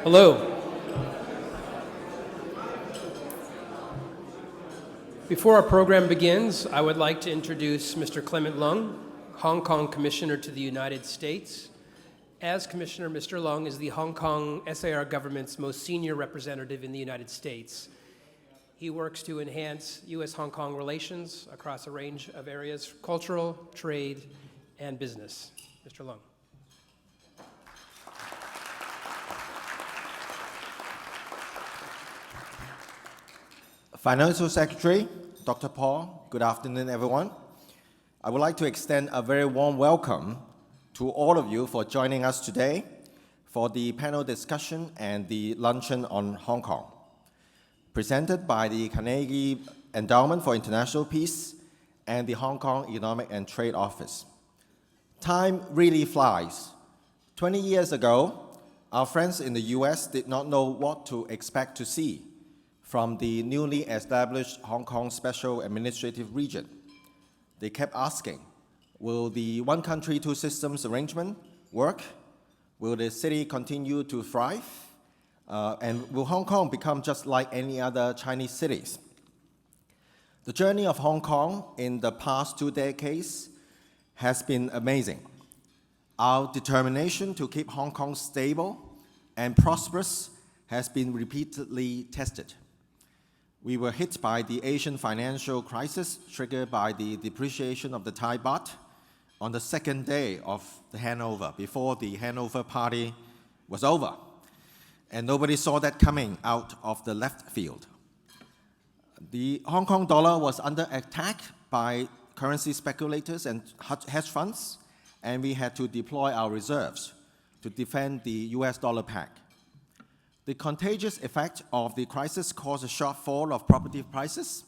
Hello. Before our program begins, I would like to introduce Mr. Clement Leung, Hong Kong Commissioner to the United States. As Commissioner, Mr. Leung is the Hong Kong SAR government's most senior representative in the United States. He works to enhance U.S.-Hong Kong relations across a range of areas: cultural, trade, and business. Mr. Leung. Financial Secretary, Dr. Paul, good afternoon, everyone. I would like to extend a very warm welcome to all of you for joining us today for the panel discussion and the luncheon on Hong Kong, presented by the Carnegie Endowment for International Peace and the Hong Kong Economic and Trade Office. Time really flies. 20 years ago, our friends in the US did not know what to expect to see from the newly established Hong Kong Special Administrative Region. They kept asking, will the one country, two systems arrangement work? Will the city continue to thrive? And will Hong Kong become just like any other Chinese cities? The journey of Hong Kong in the past 2 decades has been amazing. Our determination to keep Hong Kong stable and prosperous has been repeatedly tested. We were hit by the Asian financial crisis triggered by the depreciation of the Thai baht on the second day of the handover, before the handover party was over. And nobody saw that coming out of the left field. The Hong Kong dollar was under attack by currency speculators and hedge funds, and we had to deploy our reserves to defend the US dollar peg. The contagious effect of the crisis caused a sharp fall of property prices,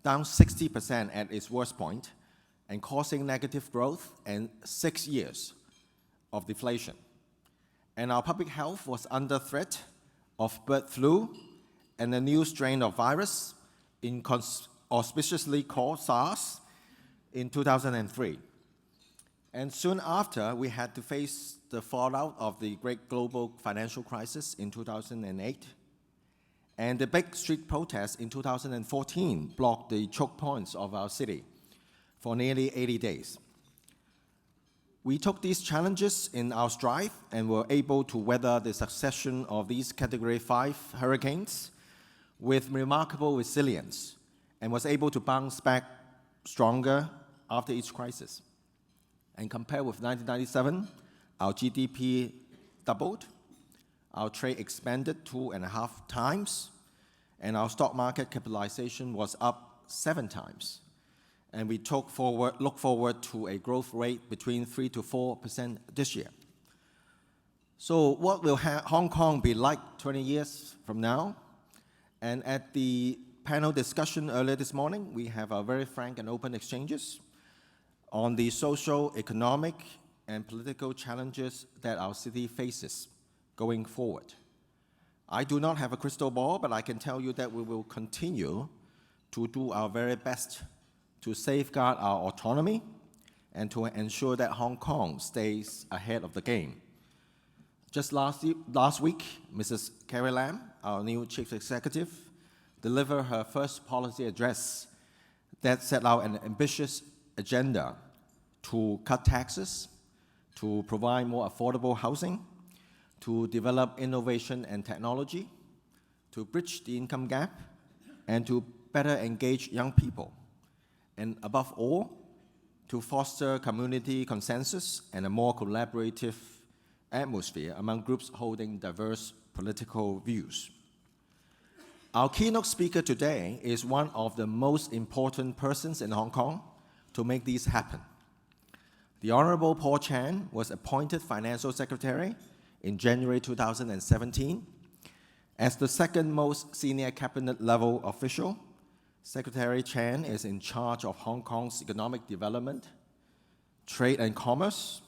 down 60% at its worst point, and causing negative growth and 6 years of deflation. And our public health was under threat of bird flu and a new strain of virus, auspiciously called SARS, in 2003. And soon after, we had to face the fallout of the great global financial crisis in 2008. And the big street protests in 2014 blocked the choke points of our city for nearly 80 days. We took these challenges in our stride and were able to weather the succession of these Category 5 hurricanes with remarkable resilience, and was able to bounce back stronger after each crisis. And compared with 1997, our GDP doubled, our trade expanded 2.5 times, and our stock market capitalization was up 7 times. And we look forward to a growth rate between 3 to 4% this year. So what will Hong Kong be like 20 years from now? And at the panel discussion earlier this morning, we have a very frank and open exchanges on the social, economic, and political challenges that our city faces going forward. I do not have a crystal ball, but I can tell you that we will continue to do our very best to safeguard our autonomy and to ensure that Hong Kong stays ahead of the game. Just last week, Mrs. Carrie Lam, our new Chief Executive, delivered her first policy address that set out an ambitious agenda to cut taxes, to provide more affordable housing, to develop innovation and technology, to bridge the income gap, and to better engage young people. And above all, to foster community consensus and a more collaborative atmosphere among groups holding diverse political views. Our keynote speaker today is one of the most important persons in Hong Kong to make these happen. The Honorable Paul Chan was appointed Financial Secretary in January 2017. As the second most senior cabinet level official, Secretary Chan is in charge of Hong Kong's economic development, trade and commerce,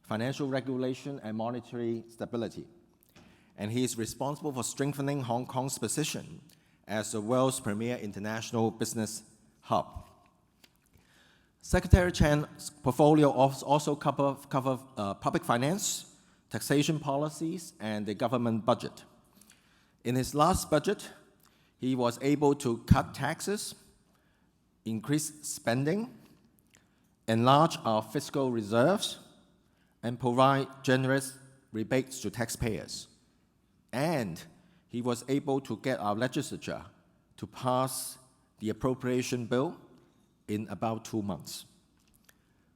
financial regulation, and monetary stability. And he is responsible for strengthening Hong Kong's position as the world's premier international business hub. Secretary Chan's portfolio also covers public finance, taxation policies, and the government budget. In his last budget, he was able to cut taxes, increase spending, enlarge our fiscal reserves, and provide generous rebates to taxpayers. And he was able to get our legislature to pass the appropriation bill in about 2 months.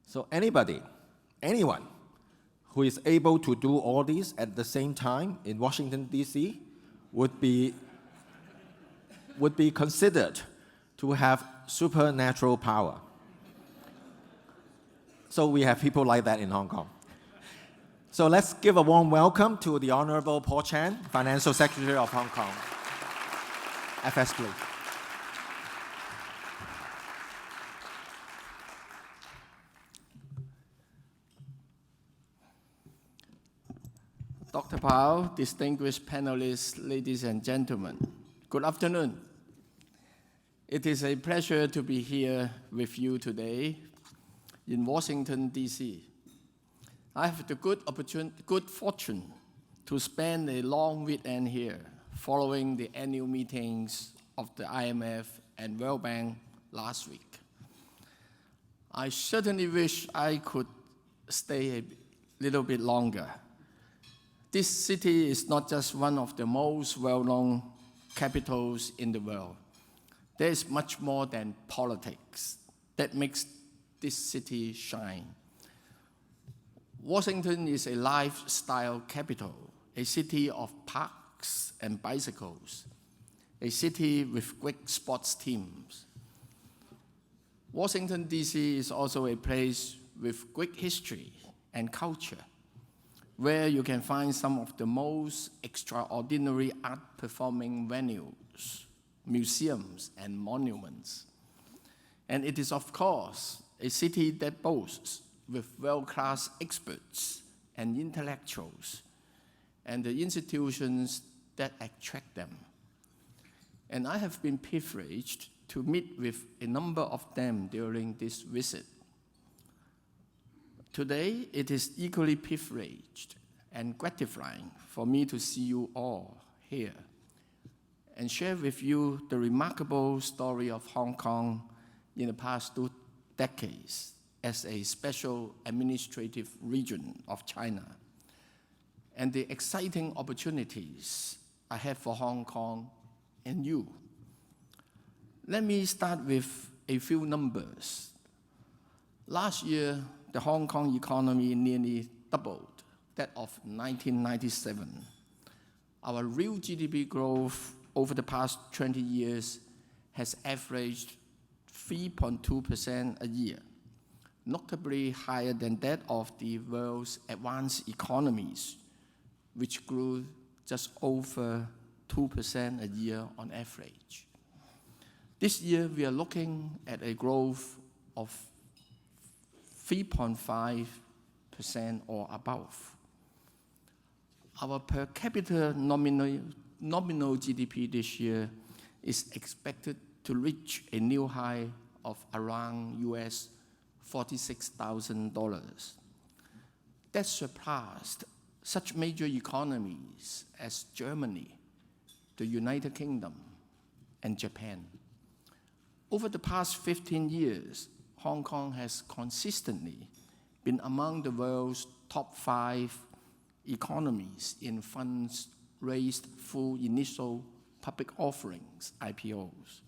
So anyone who is able to do all these at the same time in Washington, D.C. would be considered to have supernatural power. So we have people like that in Hong Kong. So let's give a warm welcome to the Honorable Paul Chan, Financial Secretary of Hong Kong. FS, please. Dr. Pao, distinguished panelists, ladies and gentlemen, good afternoon. It is a pleasure to be here with you today in Washington, D.C. I have the good fortune to spend a long weekend here following the annual meetings of the IMF and World Bank last week. I certainly wish I could stay a little bit longer. This city is not just one of the most well-known capitals in the world. There is much more than politics that makes this city shine. Washington is a lifestyle capital, a city of parks and bicycles, a city with great sports teams. Washington, D.C. is also a place with great history and culture, where you can find some of the most extraordinary art-performing venues, museums, and monuments. And it is, of course, a city that boasts with world-class experts and intellectuals, and the institutions that attract them. And I have been privileged to meet with a number of them during this visit. Today, it is equally privileged and gratifying for me to see you all here and share with you the remarkable story of Hong Kong in the past 2 decades as a special administrative region of China, and the exciting opportunities ahead for Hong Kong and you. Let me start with a few numbers. Last year, the Hong Kong economy nearly doubled that of 1997. Our real GDP growth over the past 20 years has averaged 3.2% a year, notably higher than that of the world's advanced economies, which grew just over 2% a year on average. This year, we are looking at a growth of 3.5% or above. Our per capita nominal GDP this year is expected to reach a new high of around US $46,000. That surpassed such major economies as Germany, the United Kingdom, and Japan. Over the past 15 years, Hong Kong has consistently been among the world's top 5 economies in funds raised through initial public offerings, IPOs.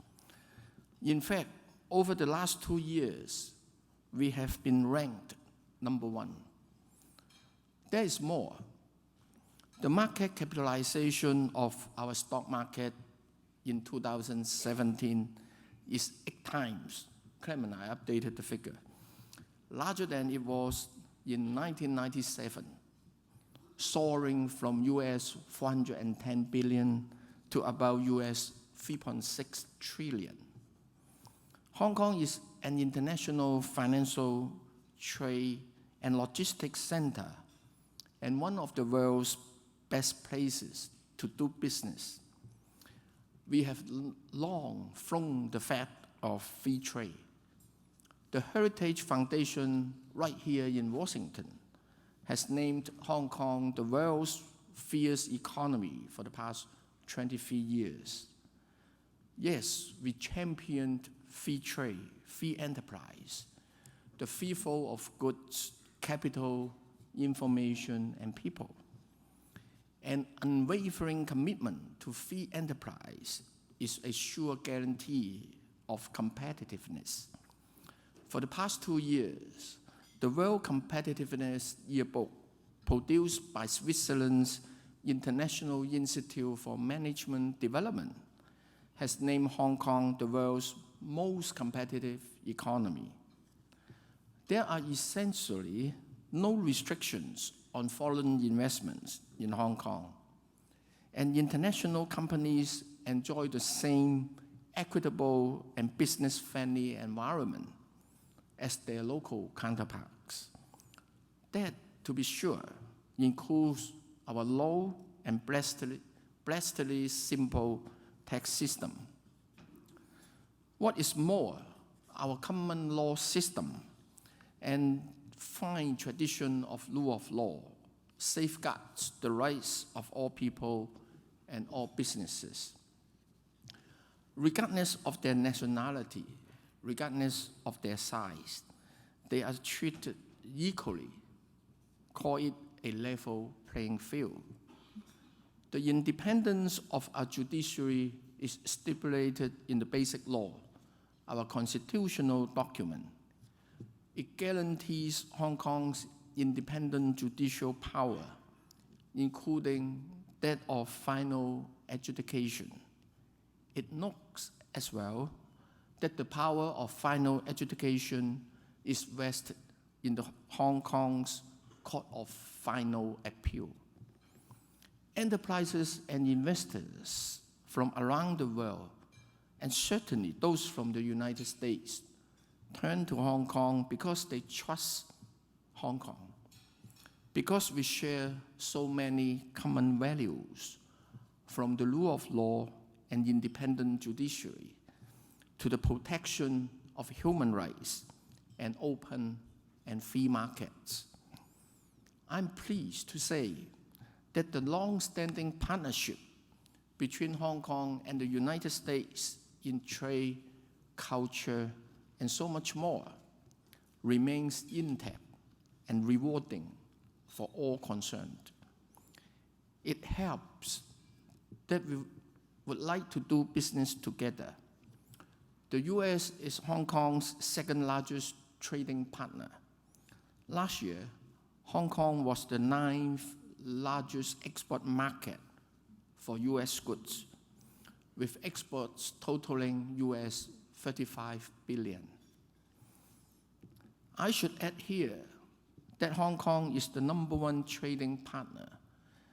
In fact, over the last 2 years, we have been ranked number 1. There is more. The market capitalization of our stock market in 2017 is 8 times, Clement and I updated the figure, larger than it was in 1997, soaring from US $410 billion to about US $3.6 trillion. Hong Kong is an international financial, trade, and logistics center, and one of the world's best places to do business. We have long flown the flag of free trade. The Heritage Foundation right here in Washington has named Hong Kong the world's fierce economy for the past 23 years. Yes, we championed free trade, free enterprise, the free flow of goods, capital, information, and people. An unwavering commitment to free enterprise is a sure guarantee of competitiveness. For the past 2 years, the World Competitiveness Yearbook, produced by Switzerland's International Institute for Management Development, has named Hong Kong the world's most competitive economy. There are essentially no restrictions on foreign investments in Hong Kong, and international companies enjoy the same equitable and business-friendly environment as their local counterparts. That, to be sure, includes our low and blessedly simple tax system. What is more, our common law system and fine tradition of rule of law safeguards the rights of all people and all businesses. Regardless of their nationality, regardless of their size, they are treated equally. Call it a level playing field. The independence of our judiciary is stipulated in the Basic Law, our constitutional document. It guarantees Hong Kong's independent judicial power, including that of final adjudication. It notes as well that the power of final adjudication is vested in the Hong Kong's Court of Final Appeal. Enterprises and investors from around the world, and certainly those from the United States, turn to Hong Kong because they trust Hong Kong, because we share so many common values, from the rule of law and independent judiciary to the protection of human rights and open and free markets. I'm pleased to say that the long-standing partnership between Hong Kong and the United States in trade, culture, and so much more remains intact and rewarding for all concerned. It helps that we would like to do business together. The US is Hong Kong's second largest trading partner. Last year, Hong Kong was the 9th largest export market for US goods, with exports totaling US $35 billion. I should add here that Hong Kong is the #1 trading partner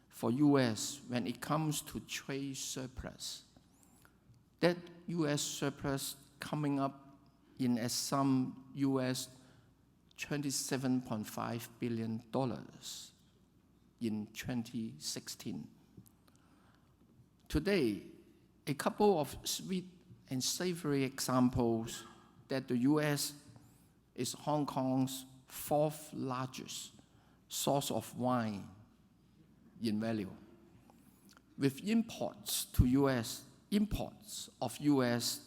for US when it comes to trade surplus. That US surplus coming up in a sum US $27.5 billion in 2016. Today, a couple of sweet and savory examples that the US is Hong Kong's 4th largest source of wine in value, with imports of US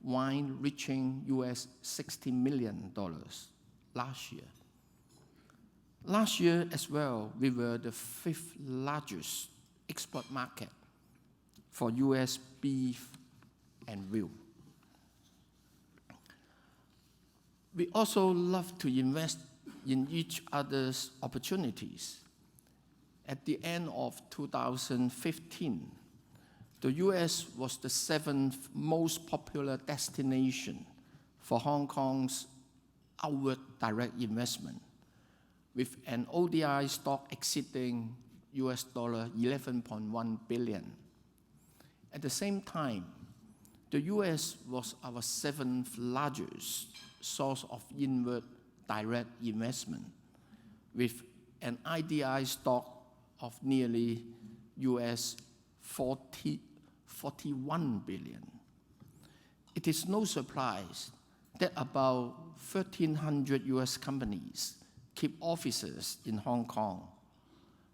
wine reaching US $60 million last year. Last year as well, we were the 5th largest export market for US beef and veal. We also love to invest in each other's opportunities. At the end of 2015, the US was the 7th most popular destination for Hong Kong's outward direct investment, with an ODI stock exceeding US $11.1 billion. At the same time, the US was our 7th largest source of inward direct investment, with an IDI stock of nearly US $41 billion. It is no surprise that about 1,300 US companies keep offices in Hong Kong,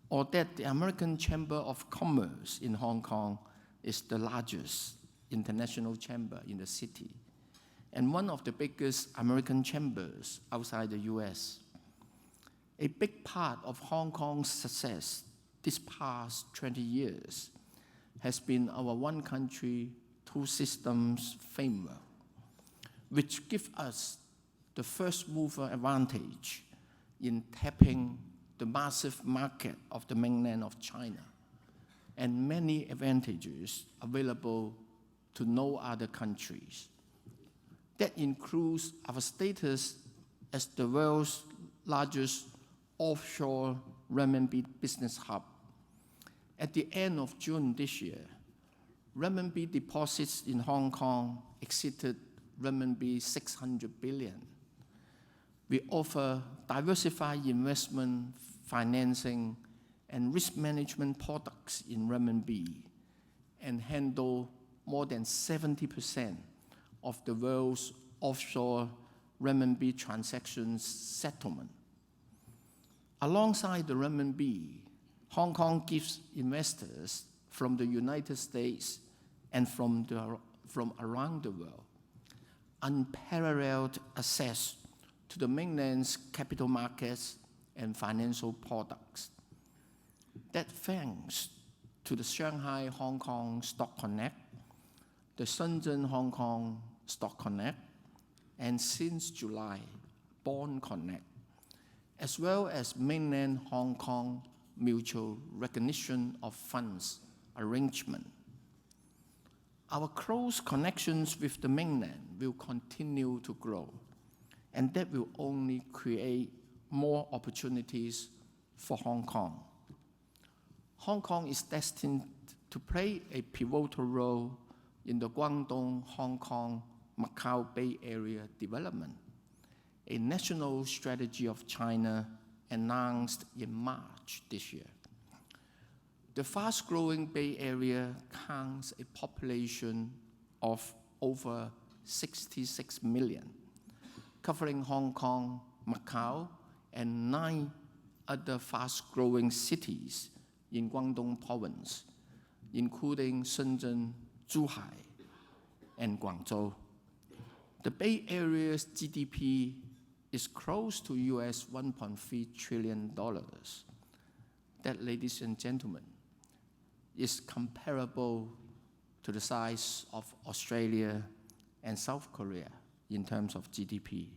or that the American Chamber of Commerce in Hong Kong is the largest international chamber in the city, and one of the biggest American chambers outside the US. A big part of Hong Kong's success this past 20 years has been our one country, two systems framework, which gives us the first mover advantage in tapping the massive market of the mainland of China, and many advantages available to no other countries. That includes our status as the world's largest offshore renminbi business hub. At the end of June this year, renminbi deposits in Hong Kong exceeded renminbi 600 billion. We offer diversified investment, financing, and risk management products in renminbi and handle more than 70% of the world's offshore renminbi transactions settlement. Alongside the renminbi, Hong Kong gives investors from the United States and from around the world unparalleled access to the mainland's capital markets and financial products. That thanks to the Shanghai Hong Kong Stock Connect, the Shenzhen Hong Kong Stock Connect, and since July, Bond Connect, as well as mainland Hong Kong mutual recognition of funds arrangement. Our close connections with the mainland will continue to grow, and that will only create more opportunities for Hong Kong. Hong Kong is destined to play a pivotal role in the Guangdong-Hong Kong-Macau Bay Area development, a national strategy of China announced in March this year. The fast-growing Bay Area counts a population of over 66 million, covering Hong Kong, Macau, and 9 other fast-growing cities in Guangdong Province, including Shenzhen, Zhuhai, and Guangzhou. The Bay Area's GDP is close to US $1.3 trillion. That, ladies and gentlemen, is comparable to the size of Australia and South Korea in terms of GDP.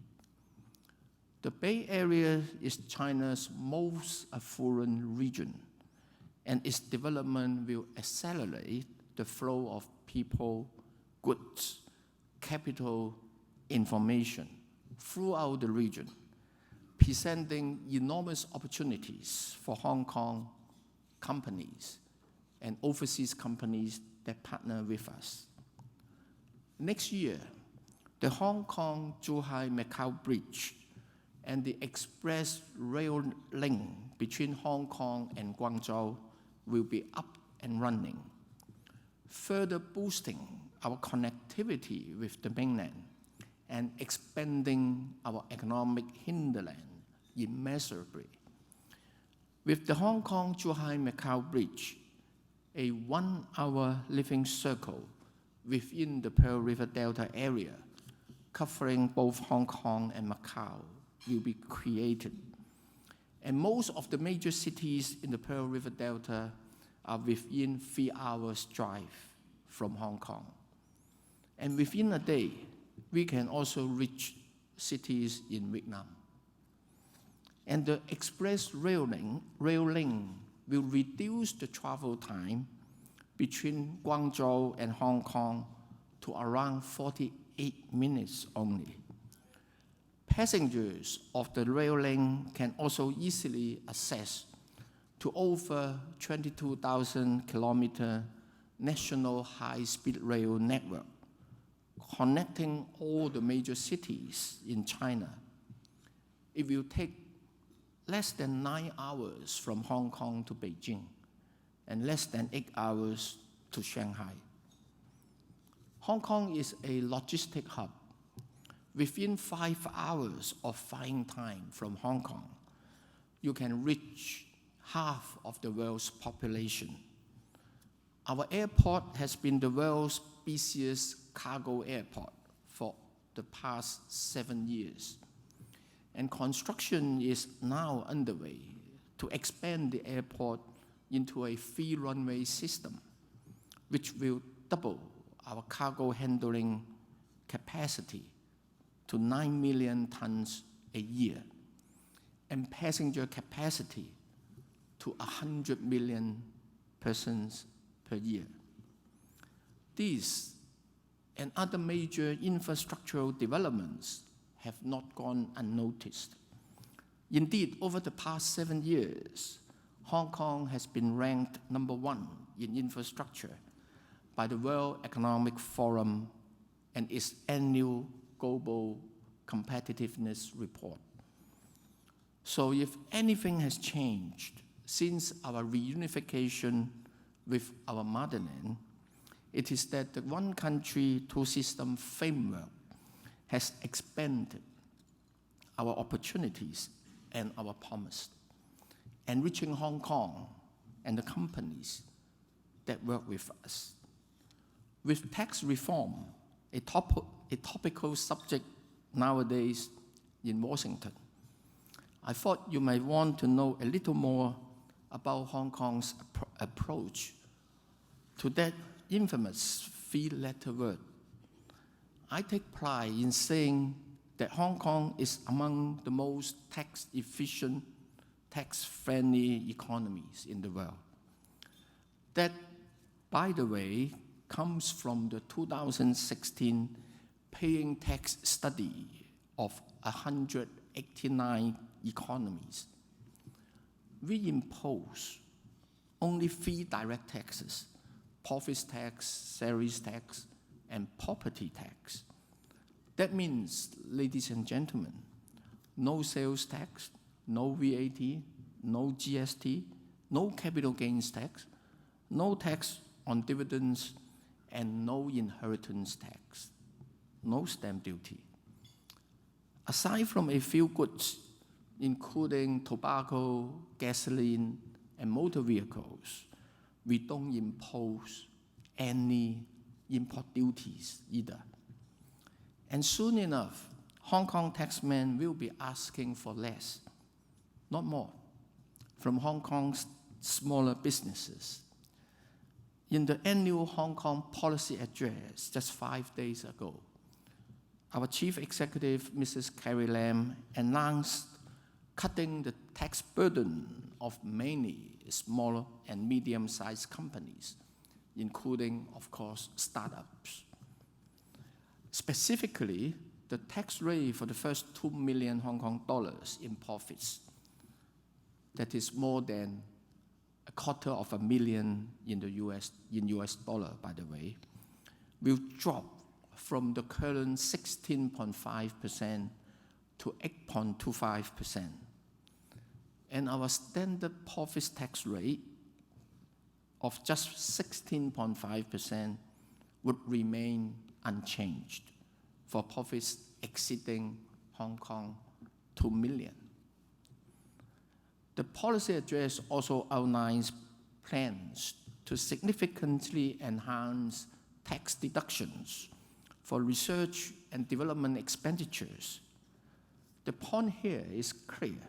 The Bay Area is China's most affluent region, and its development will accelerate the flow of people, goods, capital, information throughout the region, presenting enormous opportunities for Hong Kong companies and overseas companies that partner with us. Next year, the Hong Kong-Zhuhai-Macau Bridge and the express rail link between Hong Kong and Guangzhou will be up and running, further boosting our connectivity with the mainland and expanding our economic hinterland immeasurably. With the Hong Kong-Zhuhai-Macau Bridge, a 1-hour living circle within the Pearl River Delta area, covering both Hong Kong and Macau, will be created. And most of the major cities in the Pearl River Delta are within 3 hours' drive from Hong Kong. And within a day, we can also reach cities in Vietnam. And the express rail link will reduce the travel time between Guangzhou and Hong Kong to around 48 minutes only. Passengers of the rail link can also easily access to over 22,000 kilometer national high-speed rail network, connecting all the major cities in China. It will take less than 9 hours from Hong Kong to Beijing and less than 8 hours to Shanghai. Hong Kong is a logistic hub. Within 5 hours of flying time from Hong Kong, you can reach half of the world's population. Our airport has been the world's busiest cargo airport for the past 7 years. And construction is now underway to expand the airport into a free runway system, which will double our cargo handling capacity to 9 million tons a year, and passenger capacity to 100 million persons per year. These and other major infrastructural developments have not gone unnoticed. Indeed, over the past 7 years, Hong Kong has been ranked #1 in infrastructure by the World Economic Forum and its annual Global Competitiveness Report. So if anything has changed since our reunification with our motherland, it is that the one country, two system framework has expanded our opportunities and our promise, enriching Hong Kong and the companies that work with us. With tax reform, a topical subject nowadays in Washington, I thought you might want to know a little more about Hong Kong's approach to that infamous three-letter word. I take pride in saying that Hong Kong is among the most tax-efficient, tax-friendly economies in the world. That, by the way, comes from the 2016 paying tax study of 189 economies. We impose only 3 direct taxes: profits tax, salaries tax, and property tax. That means, ladies and gentlemen, no sales tax, no VAT, no GST, no capital gains tax, no tax on dividends, and no inheritance tax, no stamp duty. Aside from a few goods, including tobacco, gasoline, and motor vehicles, we don't impose any import duties either. And soon enough, Hong Kong taxmen will be asking for less, not more, from Hong Kong's smaller businesses. In the annual Hong Kong policy address just 5 days ago, our chief executive, Mrs. Carrie Lam, announced cutting the tax burden of many small and medium-sized companies, including, of course, startups. Specifically, the tax rate for the first 2 million Hong Kong dollars in profits, that is more than $250,000 in US dollar, by the way, will drop from the current 16.5% to 8.25%. And our standard profits tax rate of just 16.5% would remain unchanged for profits exceeding Hong Kong 2 million. The policy address also outlines plans to significantly enhance tax deductions for research and development expenditures. The point here is clear.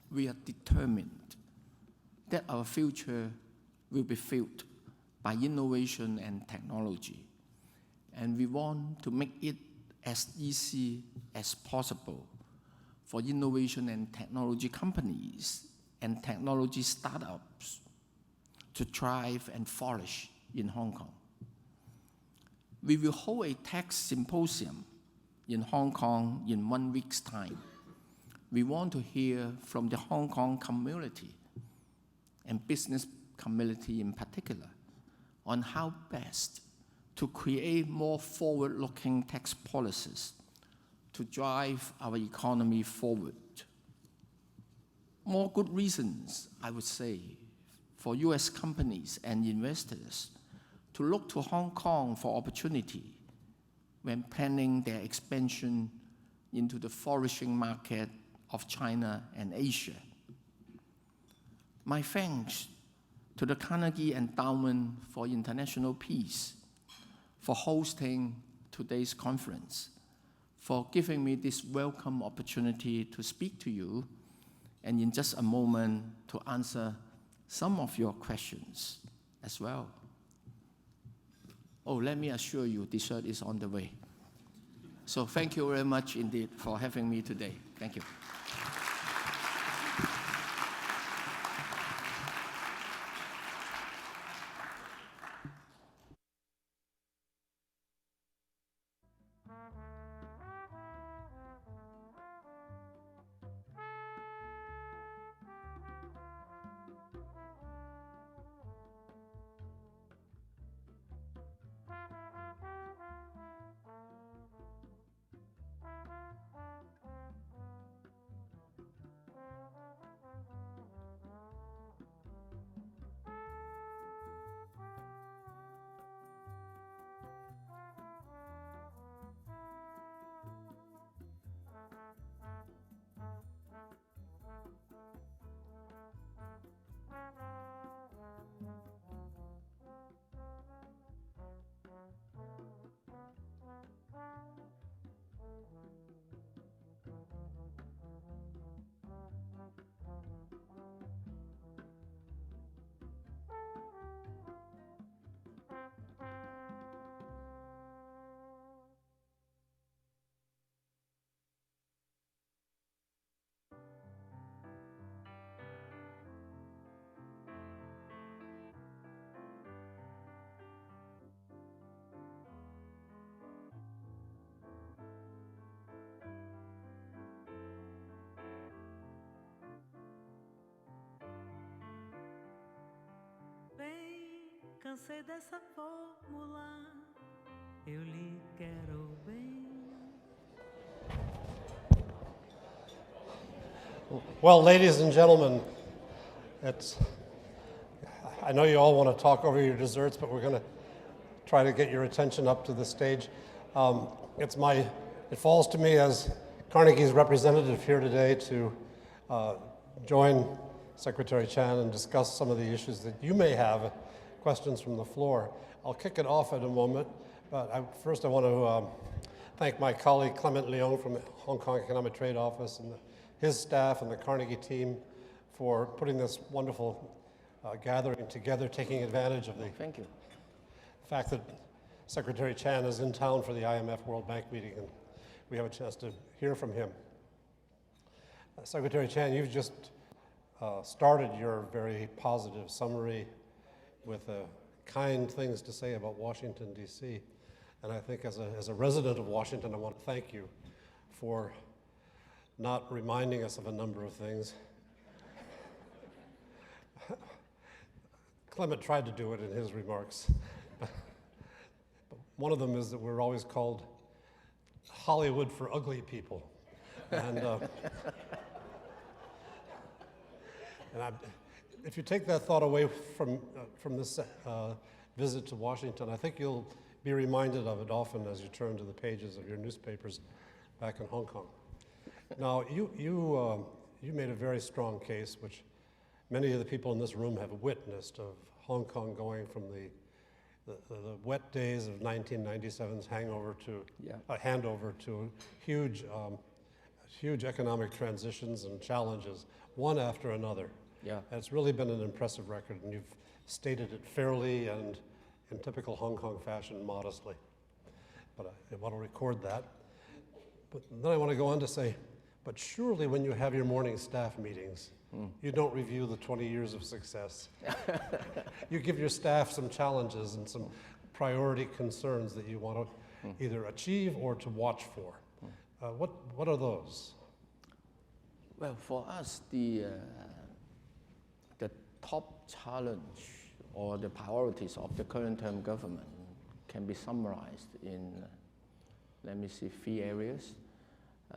We are determined that our future will be filled by innovation and technology, and we want to make it as easy as possible for innovation and technology companies and technology startups to thrive and flourish in Hong Kong. We will hold a tax symposium in Hong Kong in 1 week's time. We want to hear from the Hong Kong community and business community in particular on how best to create more forward-looking tax policies to drive our economy forward. More good reasons, I would say, for US companies and investors to look to Hong Kong for opportunity when planning their expansion into the flourishing market of China and Asia. My thanks to the Carnegie Endowment for International Peace for hosting today's conference, for giving me this welcome opportunity to speak to you, and in just a moment to answer some of your questions as well. Oh, let me assure you, dessert is on the way. So thank you very much indeed for having me today. Thank you. Cansei dessa fórmula, eu lhe quero bem. Well, ladies and gentlemen, I know you all want to talk over your desserts, but we're going to try to get your attention up to the stage. It falls to me as Carnegie's representative here today to join Secretary Chan and discuss some of the issues that you may have, questions from the floor. I'll kick it off in a moment, but first I want to thank my colleague Clement Leung from the Hong Kong Economic Trade Office and his staff and the Carnegie team for putting this wonderful gathering together, taking advantage of the Thank you. fact that Secretary Chan is in town for the IMF World Bank meeting, and we have a chance to hear from him. Secretary Chan, you've just started your very positive summary with kind things to say about Washington, D.C. And I think as a resident of Washington, I want to thank you for not reminding us of a number of things. Clement tried to do it in his remarks. But one of them is that we're always called Hollywood for ugly people. And, if you take that thought away from this visit to Washington, I think you'll be reminded of it often as you turn to the pages of your newspapers back in Hong Kong. Now, you made a very strong case, which many of the people in this room have witnessed, of Hong Kong going from the wet days of 1997's handover to huge economic transitions and challenges, one after another. Yeah. And it's really been an impressive record, and you've stated it fairly and in typical Hong Kong fashion, modestly. But I want to record that. But then I want to go on to say, but surely when you have your morning staff meetings, you don't review the 20 years of success. You give your staff some challenges and some priority concerns that you want to either achieve or to watch for. What are those? Well, for us, the top challenge or the priorities of the current term government can be summarized in, let me see, 3 areas.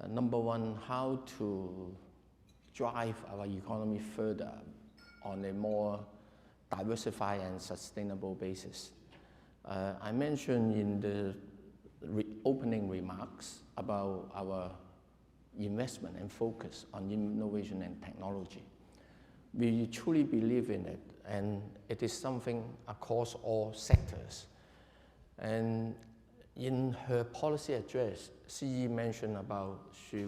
Number one, how to drive our economy further on a more diversified and sustainable basis. I mentioned in the opening remarks about our investment and focus on innovation and technology. We truly believe in it, and it is something across all sectors. And in her policy address, CE mentioned about she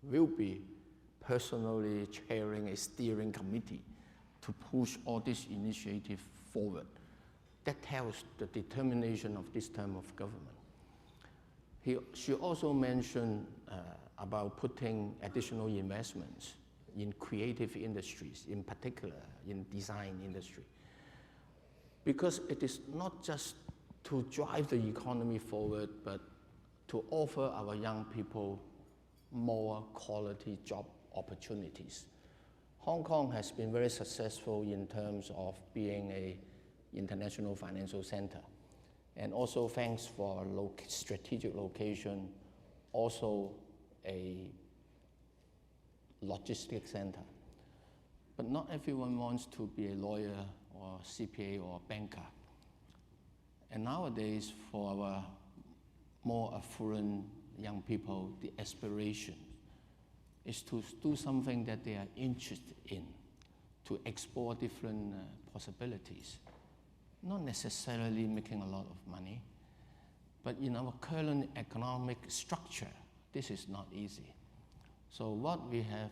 will be personally chairing a steering committee to push all this initiative forward. That tells the determination of this term of government. She also mentioned about putting additional investments in creative industries, in particular in design industry. Because it is not just to drive the economy forward, but to offer our young people more quality job opportunities. Hong Kong has been very successful in terms of being an international financial center, and also thanks for strategic location, also a logistics center. But not everyone wants to be a lawyer or CPA or banker. And nowadays, for our more affluent young people, the aspiration is to do something that they are interested in, to explore different possibilities. Not necessarily making a lot of money, but in our current economic structure, this is not easy. So what we have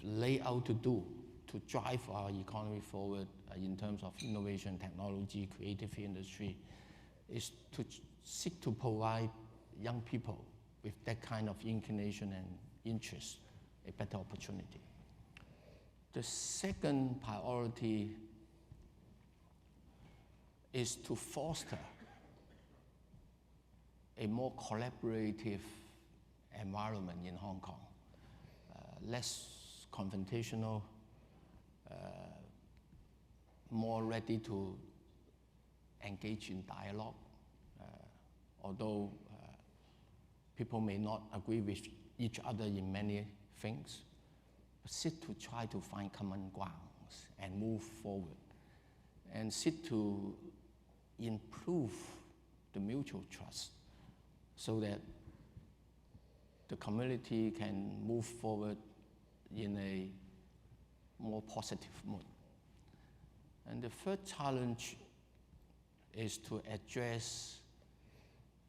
laid out to do to drive our economy forward in terms of innovation, technology, creative industry, is to seek to provide young people with that kind of inclination and interest a better opportunity. The second priority is to foster a more collaborative environment in Hong Kong, less confrontational, more ready to engage in dialogue, although people may not agree with each other in many things, but seek to try to find common grounds and move forward, and seek to improve the mutual trust so that the community can move forward in a more positive mood. And the third challenge is to address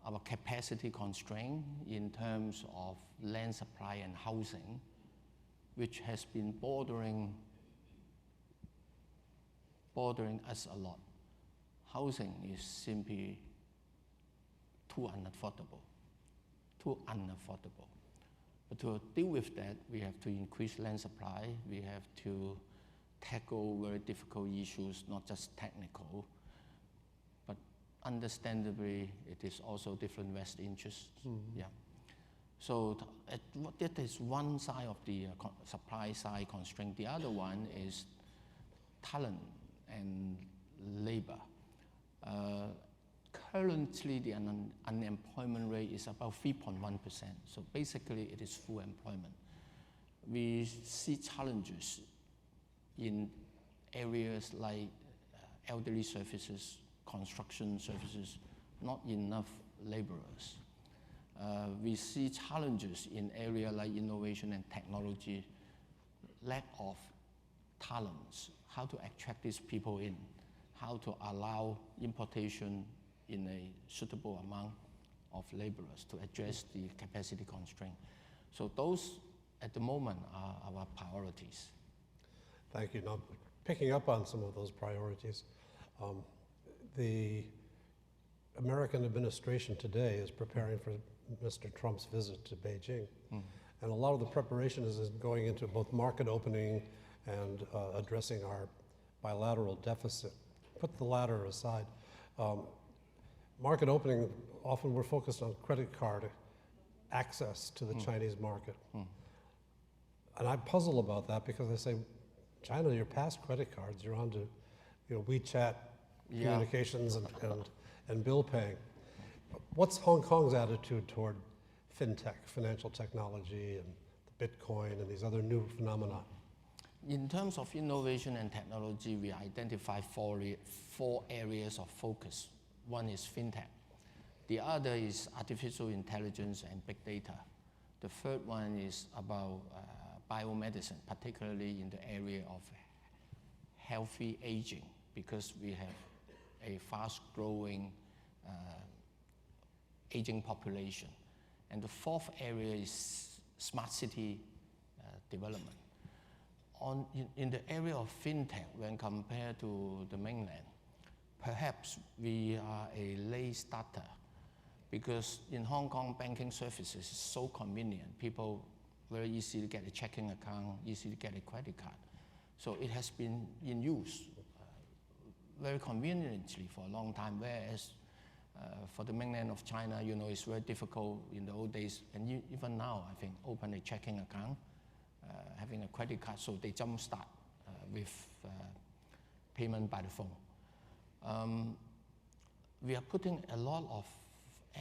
our capacity constraint in terms of land supply and housing, which has been bothering us a lot. Housing is simply too unaffordable. But to deal with that, we have to increase land supply, we have to tackle very difficult issues, not just technical, but understandably, it is also different vested interests. Yeah. So that is one side of the supply side constraint. The other one is talent and labor. Currently, the unemployment rate is about 3.1%. So basically, it is full employment. We see challenges in areas like elderly services, construction services, not enough laborers. We see challenges in areas like innovation and technology, lack of talents, how to attract these people in, how to allow importation in a suitable amount of laborers to address the capacity constraint. So those, at the moment, are our priorities. Thank you. Now, picking up on some of those priorities, the American administration today is preparing for Mr. Trump's visit to Beijing. And a lot of the preparation is going into both market opening and addressing our bilateral deficit. Put the latter aside. Market opening, often we're focused on credit card access to the Chinese market. And I puzzle about that because I say, China, you're past credit cards, you're on to WeChat communications and bill paying. What's Hong Kong's attitude toward fintech, financial technology, and the Bitcoin and these other new phenomena? In terms of innovation and technology, we identify four areas of focus. One is fintech. The other is artificial intelligence and big data. The third one is about biomedicine, particularly in the area of healthy aging, because we have a fast-growing aging population. And the fourth area is smart city development. In the area of fintech, when compared to the mainland, perhaps we are a late starter, because in Hong Kong, banking services is so convenient. People very easy to get a checking account, easy to get a credit card. So it has been in use very conveniently for a long time, whereas for the mainland of China, it's very difficult in the old days, and even now, I think, open a checking account, having a credit card, so they jumpstart with payment by the phone. We are putting a lot of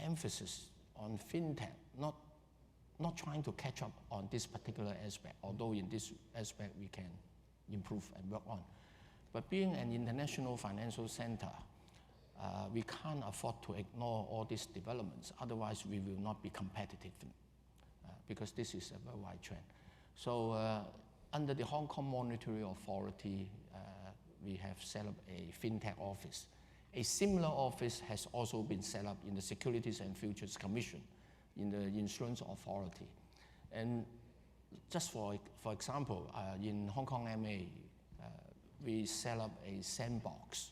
emphasis on fintech, not trying to catch up on this particular aspect, although in this aspect we can improve and work on. But being an international financial center, we can't afford to ignore all these developments, otherwise we will not be competitive, because this is a worldwide trend. So under the Hong Kong Monetary Authority, we have set up a fintech office. A similar office has also been set up in the Securities and Futures Commission, in the Insurance Authority. And just for example, in Hong Kong MA, we set up a sandbox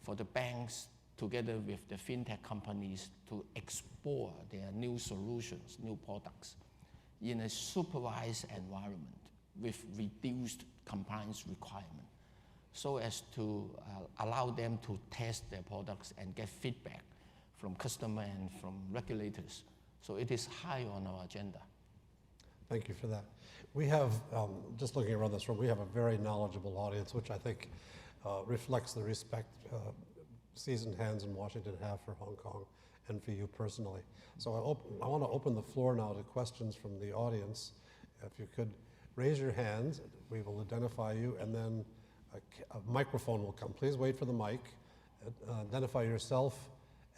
for the banks together with the fintech companies to explore their new solutions, new products in a supervised environment with reduced compliance requirement, so as to allow them to test their products and get feedback from customers and from regulators. So it is high on our agenda. Thank you for that. We have, just looking around this room, we have a very knowledgeable audience, which I think reflects the respect seasoned hands in Washington have for Hong Kong and for you personally. So I want to open the floor now to questions from the audience. If you could raise your hands, we will identify you, and then a microphone will come. Please wait for the mic, identify yourself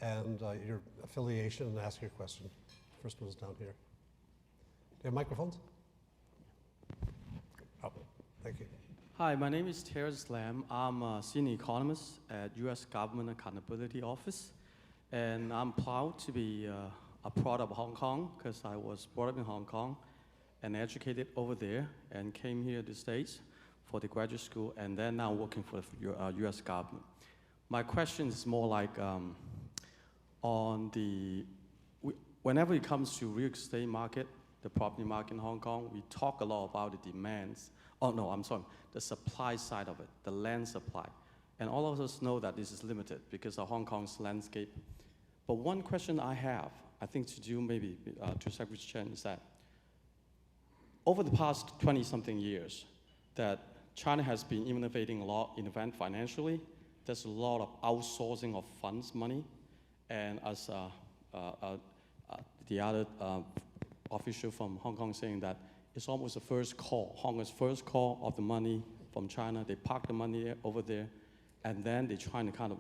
and your affiliation, and ask your question. First one's down here. Do you have microphones? Oh, thank you. Hi, my name is Terrence Lam. I'm a senior economist at U.S. Government Accountability Office, and I'm proud to be a product of Hong Kong, because I was brought up in Hong Kong and educated over there and came here to the States for the graduate school, and then now working for the U.S. government. My question is more like whenever it comes to real estate market, the property market in Hong Kong, we talk a lot about the demands. Oh no, I'm sorry, the supply side of it, the land supply. And all of us know that this is limited because of Hong Kong's landscape. But one question I have, I think to you maybe, to Secretary Chen, is that over the past 20-something years, that China has been innovating a lot in financially. There's a lot of outsourcing of funds money. And as the other official from Hong Kong saying that it's almost the first call, Hong Kong's first call of the money from China. They park the money over there, and then they're trying to kind of,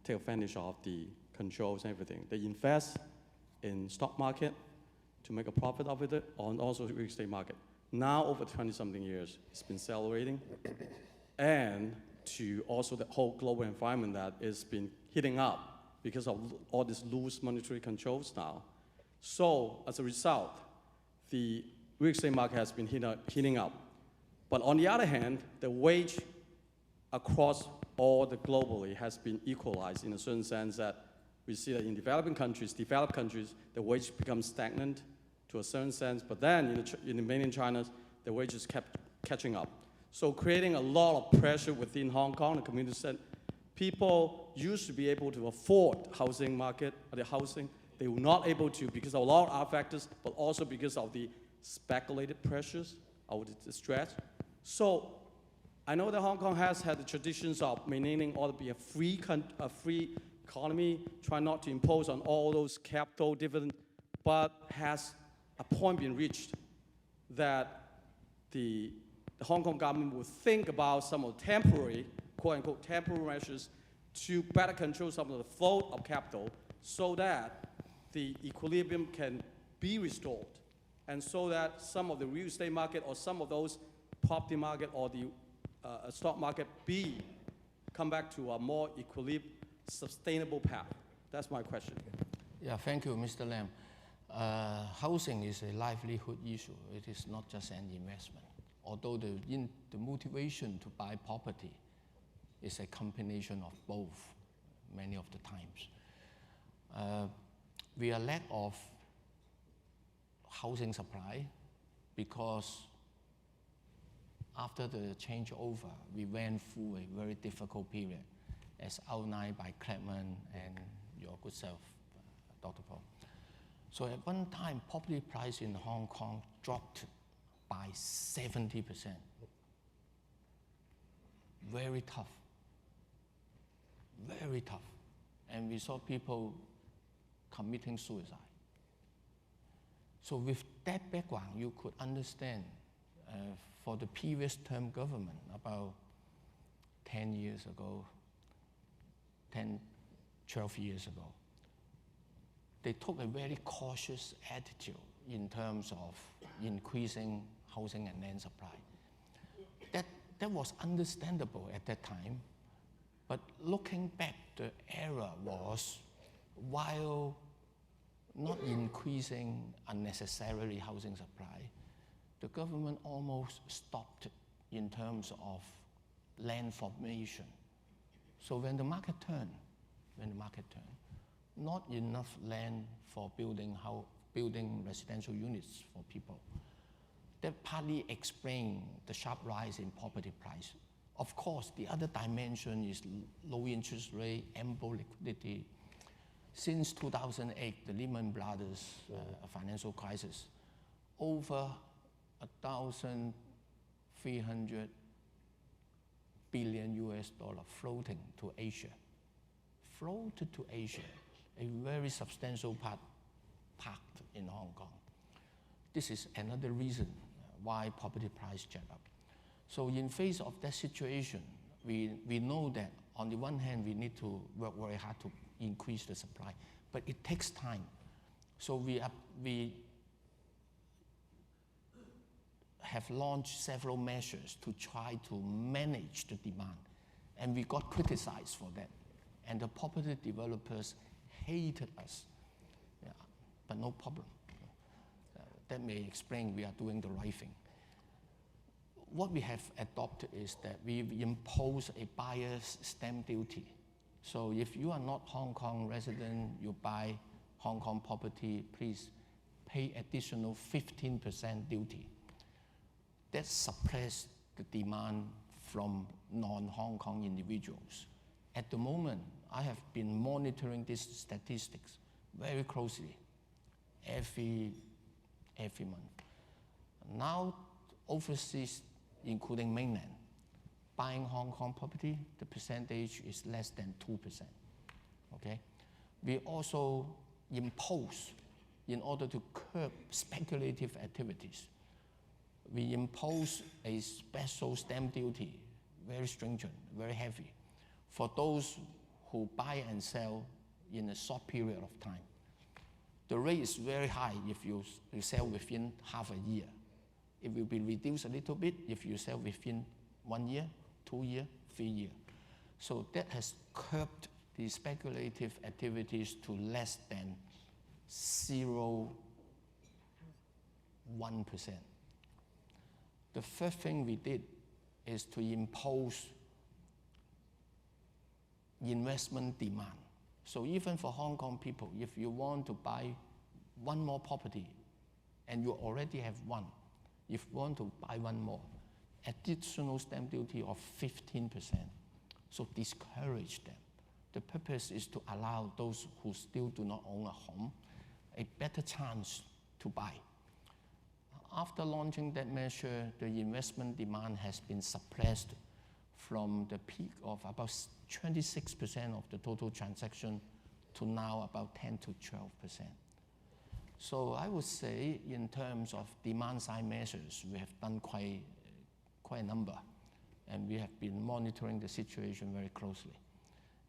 take advantage of the controls and everything. They invest in stock market to make a profit of it, and also the real estate market. Now, over 20-something years, it's been accelerating, and to also the whole global environment that has been heating up because of all these loose monetary controls now. So, as a result, the real estate market has been heating up. But on the other hand, the wage across all the globally has been equalized in a certain sense that we see that in developed countries, the wage becomes stagnant to a certain sense, but then in the mainland China, the wages kept catching up. So creating a lot of pressure within Hong Kong, the community said, people used to be able to afford housing market, the housing, they were not able to because of a lot of other factors, but also because of the speculated pressures of the stress. So I know that Hong Kong has had the traditions of maintaining or to be a free economy, try not to impose on all those capital dividends, but has a point been reached that the Hong Kong government will think about some of the temporary, quote-unquote, temporary measures to better control some of the flow of capital so that the equilibrium can be restored and so that some of the real estate market or some of those property market or the stock market come back to a more equilibrium, sustainable path? That's my question. Yeah, thank you, Mr. Lam. Housing is a livelihood issue. It is not just an investment. Although the motivation to buy property is a combination of both many of the times. We are lack of housing supply because after the changeover, we went through a very difficult period, as outlined by Clement and your good self, Dr. Paul. So at one time, property price in Hong Kong dropped by 70%. Very tough, very tough. And we saw people committing suicide. So with that background, you could understand for the previous term government, about 10 years ago, 12 years ago, they took a very cautious attitude in terms of increasing housing and land supply. That was understandable at that time, but looking back, the error was, while not increasing unnecessarily housing supply, the government almost stopped in terms of land formation. So when the market turned, not enough land for building residential units for people. That partly explained the sharp rise in property price. Of course, the other dimension is low interest rate, ample liquidity. Since 2008, the Lehman Brothers financial crisis, over 1,300 billion US dollar floating to Asia. Floated to Asia, a very substantial part parked in Hong Kong. This is another reason why property price jack up. So in face of that situation, we know that on the one hand, we need to work very hard to increase the supply, but it takes time. So we have launched several measures to try to manage the demand, and we got criticized for that. And the property developers hated us, yeah, but no problem. That may explain we are doing the right thing. What we have adopted is that we impose a buyer's stamp duty. So if you are not Hong Kong resident, you buy Hong Kong property, please pay additional 15% duty. That suppressed the demand from non-Hong Kong individuals. At the moment, I have been monitoring these statistics very closely every month. Now, overseas, including mainland, buying Hong Kong property, the percentage is less than 2%, okay? We also impose, in order to curb speculative activities, we impose a special stamp duty, very stringent, very heavy, for those who buy and sell in a short period of time. The rate is very high if you sell within half a year. It will be reduced a little bit if you sell within 1 year, 2 years, 3 years. So that has curbed the speculative activities to less than 0.1%. The first thing we did is to impose investment demand. So even for Hong Kong people, if you want to buy one more property and you already have one, if you want to buy one more, additional stamp duty of 15%. So discourage them. The purpose is to allow those who still do not own a home a better chance to buy. After launching that measure, the investment demand has been suppressed from the peak of about 26% of the total transaction to now about 10 to 12%. So I would say in terms of demand side measures, we have done quite a number, and we have been monitoring the situation very closely,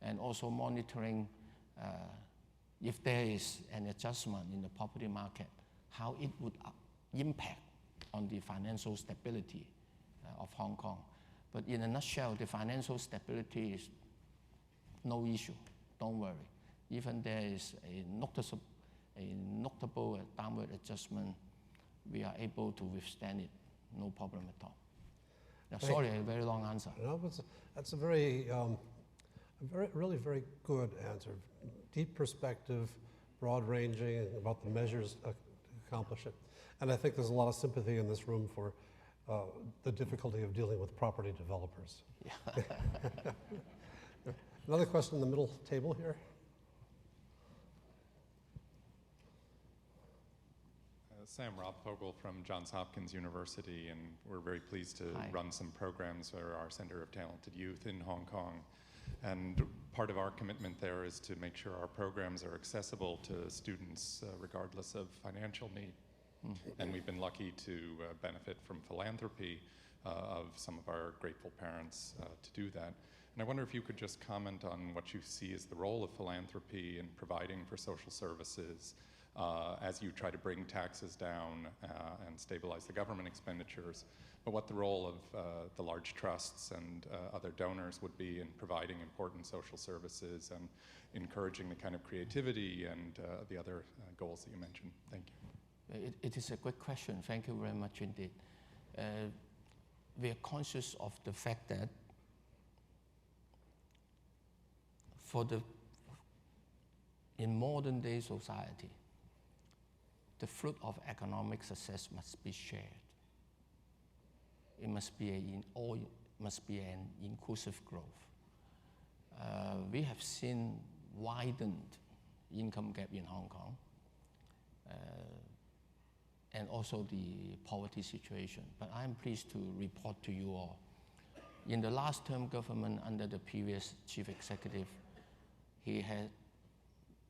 and also monitoring if there is an adjustment in the property market, how it would impact on the financial stability of Hong Kong. But in a nutshell, the financial stability is no issue, don't worry. Even there is a notable downward adjustment, we are able to withstand it, no problem at all. Now, sorry, a very long answer. No, that's a really very good answer. Deep perspective, broad ranging about the measures to accomplish it. And I think there's a lot of sympathy in this room for the difficulty of dealing with property developers. Yeah. Another question in the middle table here. Sam Rothvogel from Johns Hopkins University, and we're very pleased to Hi. run some programs for our Center of Talented Youth in Hong Kong. And part of our commitment there is to make sure our programs are accessible to students regardless of financial need. And we've been lucky to benefit from philanthropy of some of our grateful parents to do that. And I wonder if you could just comment on what you see as the role of philanthropy in providing for social services as you try to bring taxes down and stabilize the government expenditures, but what the role of the large trusts and other donors would be in providing important social services and encouraging the kind of creativity and the other goals that you mentioned. Thank you. It is a great question. Thank you very much indeed. We are conscious of the fact that in modern day society, the fruit of economic success must be shared. It must be an inclusive growth. We have seen widened income gap in Hong Kong, and also the poverty situation. But I'm pleased to report to you all, in the last term government under the previous chief executive, he had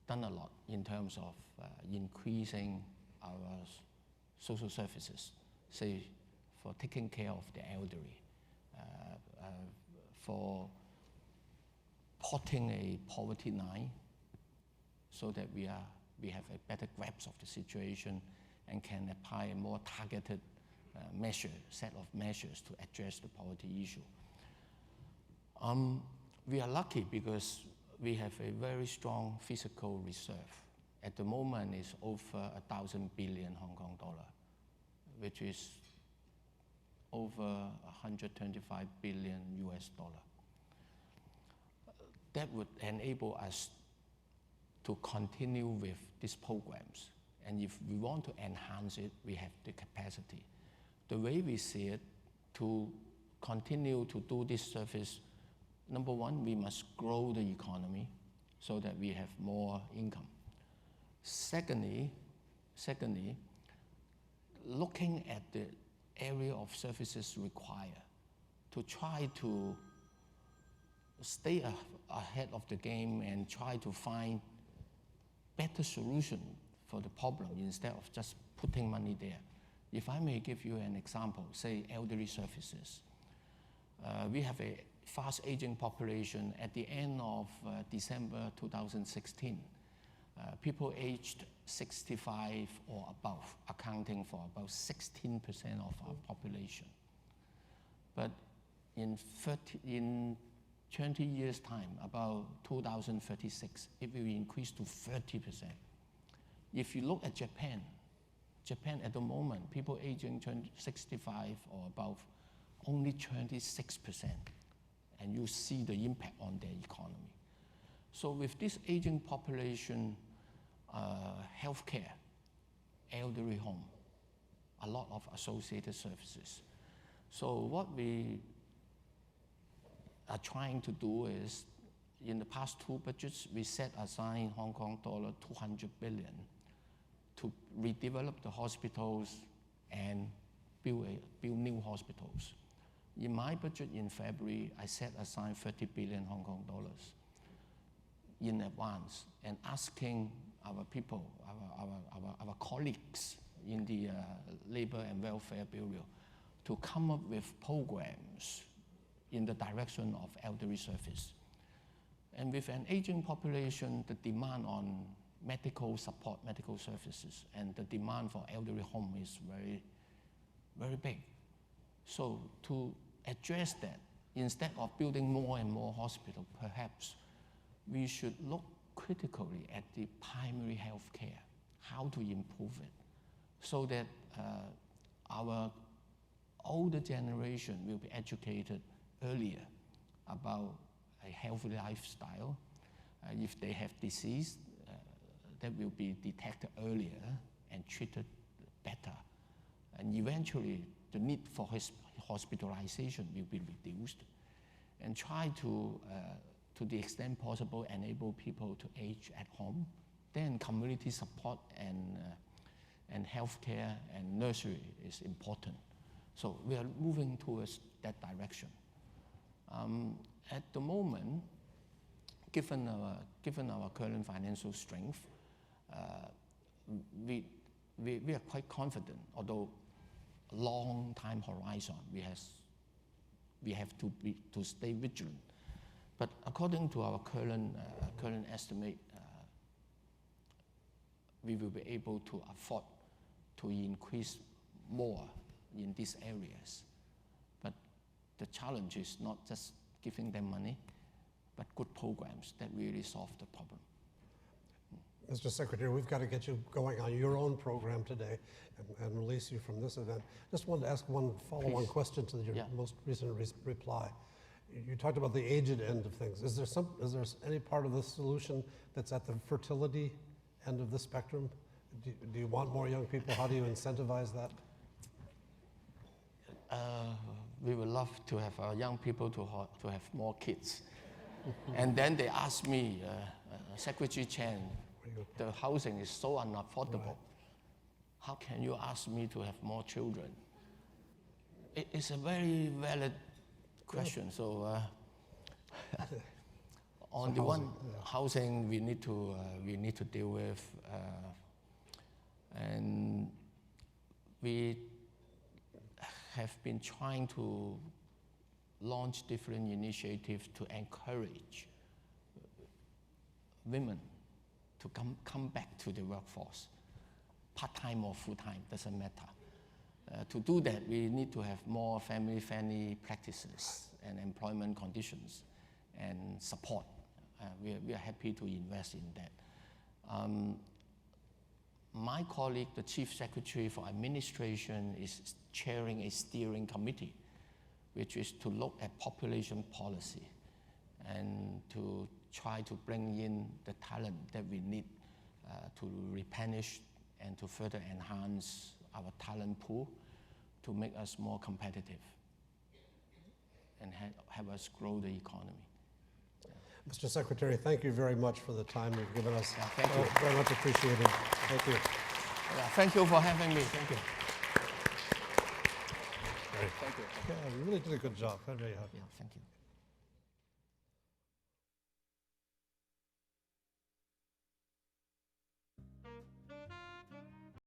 done a lot in terms of increasing our social services, say for taking care of the elderly, for plotting a poverty line so that we have a better grasp of the situation and can apply a more targeted set of measures to address the poverty issue. We are lucky because we have a very strong fiscal reserve. At the moment, it's over 1,000 billion Hong Kong dollar, which is over 125 billion US dollar. That would enable us to continue with these programs. And if we want to enhance it, we have the capacity. The way we see it, to continue to do this service, number one, we must grow the economy so that we have more income. Secondly, looking at the area of services required to try to stay ahead of the game and try to find better solution for the problem instead of just putting money there. If I may give you an example, say elderly services. We have a fast aging population. At the end of December 2016, people aged 65 or above, accounting for about 16% of our population. But in 20 years' time, about 2036, it will increase to 30%. If you look at Japan at the moment, people aging 65 or above, only 26%. And you see the impact on their economy. So with this aging population, healthcare, elderly home, a lot of associated services. So what we are trying to do is, in the past two budgets, we set aside Hong Kong dollar 200 billion to redevelop the hospitals and build new hospitals. In my budget in February, I set aside 30 billion Hong Kong dollars in advance and asking our people, our colleagues in the Labor and Welfare Bureau to come up with programs in the direction of elderly service. And with an aging population, the demand on medical support, medical services, and the demand for elderly home is very, very big. So to address that, instead of building more and more hospitals, perhaps we should look critically at the primary health care, how to improve it, so that our older generation will be educated earlier about a healthy lifestyle. If they have disease, that will be detected earlier and treated better. And eventually, the need for hospitalization will be reduced. And try to the extent possible, enable people to age at home. Then community support and healthcare and nursery is important. So we are moving towards that direction. At the moment, given our current financial strength, we are quite confident, although long time horizon, we have to stay vigilant. But according to our current estimate, we will be able to afford to increase more in these areas. But the challenge is not just giving them money, but good programs that really solve the problem. Mr. Secretary, we've got to get you going on your own program today and release you from this event. Just wanted to ask one follow-on question to your most recent reply. You talked about the aged end of things. Is there any part of the solution that's at the fertility end of the spectrum? Do you want more young people? How do you incentivize that? We would love to have our young people to have more kids. And then they ask me, Secretary Chen, the housing is so unaffordable. Right. How can you ask me to have more children? It's a very valid question. So on the one, housing we need to deal with, and we have been trying to launch different initiatives to encourage women to come back to the workforce, part-time or full-time, doesn't matter. To do that, we need to have more family-friendly practices and employment conditions and support. We are happy to invest in that. My colleague, the Chief Secretary for Administration, is chairing a steering committee, which is to look at population policy and to try to bring in the talent that we need to replenish and to further enhance our talent pool to make us more competitive and have us grow the economy. Mr. Secretary, thank you very much for the time you've given us. Thank you. Very much appreciated. Thank you. Thank you for having me. Thank you. Thank you. Yeah, you really did a good job. I'm very happy. Thank you.